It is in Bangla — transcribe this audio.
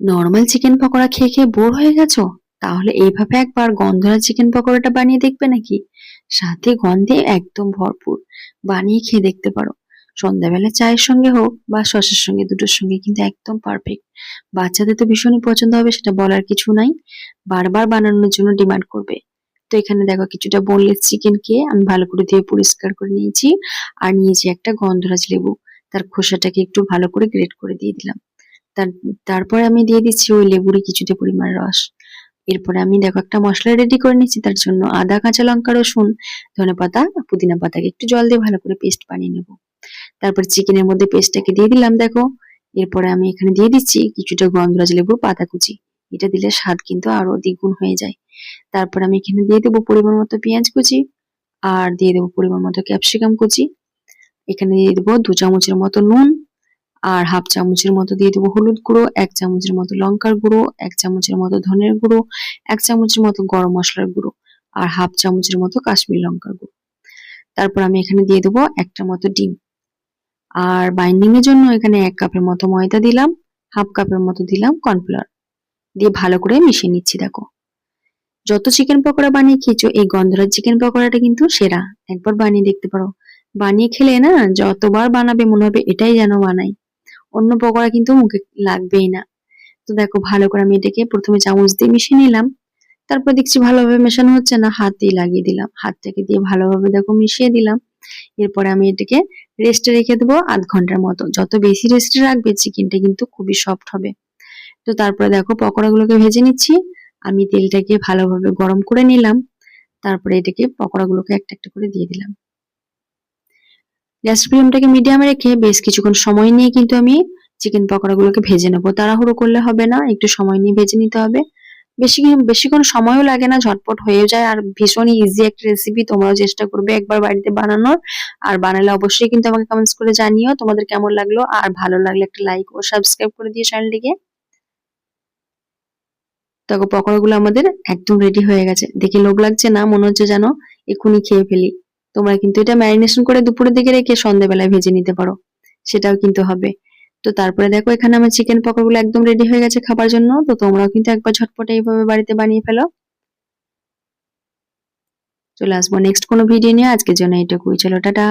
নরমাল চিকেন পকোড়া খেয়ে খেয়ে বোর হয়ে গেছো? তাহলে এইভাবে একবার গন্ধরা চিকেন পকোড়াটা বানিয়ে দেখবে নাকি? সাথে গন্ধে একদম ভরপুর। বানিয়ে খেয়ে দেখতে পারো। সন্ধ্যাবেলা চায়ের সঙ্গে হোক বা সসের সঙ্গে, দুটোর সঙ্গে কিন্তু একদম পারফেক্ট। বাচ্চাদের তো ভীষণই পছন্দ হবে, সেটা বলার কিছু নাই। বারবার বানানোর জন্য ডিমান্ড করবে। তো এখানে দেখো কিছুটা বোনলেস চিকেনকে আমি ভালো করে ধুয়ে পরিষ্কার করে নিয়েছি। আর নিয়েছি একটা গন্ধরাজ লেবু। তার খোসাটাকে একটু ভালো করে গ্রেট করে দিয়ে দিলাম। তার তারপরে আমি দিয়ে দিচ্ছি ওই লেবুরই কিছুটা পরিমাণ রস। এরপরে আমি দেখো একটা মসলা রেডি করে নিচ্ছি, তার জন্য আদা, কাঁচা লঙ্কা, রসুন, ধনেপাতা, পুদিনা পাতাকে একটু জল দিয়ে ভালো করে পেস্ট বানিয়ে নেব। তারপর চিকেনের মধ্যে পেস্টটাকে দিয়ে দিলাম দেখো। এরপরে আমি এখানে দিয়ে দিচ্ছি কিছুটা গন্ধরাজ লেবুর পাতা কুচি। এটা দিলে স্বাদ কিন্তু আরো দ্বিগুণ হয়ে যায়। তারপর আমি এখানে দিয়ে দেবো পরিমাণ মতো পেঁয়াজ কুচি, আর দিয়ে দেবো পরিমাণ মতো ক্যাপসিকাম কুচি। এখানে দিয়ে দেবো 2 চামচের মতো নুন, আর হাফ চামচের মতো দিয়ে দেবো হলুদ গুঁড়ো, 1 চামচের মতো লঙ্কার গুঁড়ো, 1 চামচের মতো ধনের গুঁড়ো, 1 চামচের মতো গরম মশলার গুঁড়ো, আর হাফ চামচের মতো কাশ্মীরি লঙ্কার গুঁড়ো। তারপর আমি এখানে দিয়ে দেবো একটা মতো ডিম। আর বাইন্ডিং এর জন্য এখানে 1 কাপের মতো ময়দা দিলাম, হাফ কাপের মতো দিলাম কর্নফ্লাওয়ার। দিয়ে ভালো করে মিশিয়ে নিচ্ছি দেখো। যত চিকেন পকোড়া বানিয়ে খেয়েছো, এই গন্ধরাজ চিকেন পকোড়াটা কিন্তু সেরা। একবার বানিয়ে দেখতে পারো। বানিয়ে খেলে না যতবার বানাবে মনে হবে এটাই যেন বানাই। অন্য পকোড়া কিন্তু মুখে লাগবেই না। তো দেখো ভালো করে আমি এটাকে প্রথমে চামচ দিয়ে মিশিয়ে নিলাম। তারপর দেখছি ভালোভাবে মেশানো হচ্ছে না, হাত দিয়ে লাগিয়ে দিলাম। হাতটাকে দিয়ে ভালোভাবে দেখো মিশিয়ে দিলাম। এরপরে আমি এটাকে রেস্টে রেখে দেবো 0.5 ঘন্টার মতো। যত বেশি রেস্টে রাখবে চিকেনটা কিন্তু খুবই সফট হবে। তো তারপরে দেখো পকোড়াগুলোকে ভেজে নিচ্ছি। আমি তেলটাকে ভালোভাবে গরম করে নিলাম। তারপরে এটাকে পকোড়াগুলোকে একটা একটা করে দিয়ে দিলাম। গ্যাস ফ্লেমটাকে মিডিয়ামে রেখে বেশ কিছুক্ষণ সময় নিয়ে কিন্তু আমি চিকেন পকোড়াগুলোকে ভেজে নেবো। তাড়াহুড়ো করলে হবে না, একটু সময় নিয়ে ভেজে নিতে হবে। বেশিক্ষণ সময়ও লাগে না, ঝটপট হয়ে যায় আর ভীষণই ইজি একটা রেসিপি। তোমরাও চেষ্টা করবে একবার বাড়িতে বানানোর। আর বানালে অবশ্যই কিন্তু আমাকে কমেন্টস করে জানিও তোমাদের কেমন লাগলো। আর ভালো লাগলে একটা লাইক ও সাবস্ক্রাইব করে দিও চ্যানেলটিকে। দেখো পকোড়াগুলো আমাদের একদম রেডি হয়ে গেছে। দেখে লোভ লাগছে না? মনে হচ্ছে যেন এক্ষুনি খেয়ে ফেলি। তোমরা কিন্তু এটা ম্যারিনেশন করে দুপুরের দিকে রেখে সন্ধ্যাবেলায় ভেজে নিতে পারো। সেটাও কিন্তু হবে। তো তারপরে দেখো এখানে আমার চিকেন পকোড়াগুলো একদম রেডি হয়ে গেছে খাবার জন্য। তো তোমরাও কিন্তু একবার ঝটপট এইভাবে বাড়িতে বানিয়ে ফেলো। চলে আসবো নেক্সট কোনো ভিডিও নিয়ে। আজকের জন্য এটুকুই। চলো টাটা।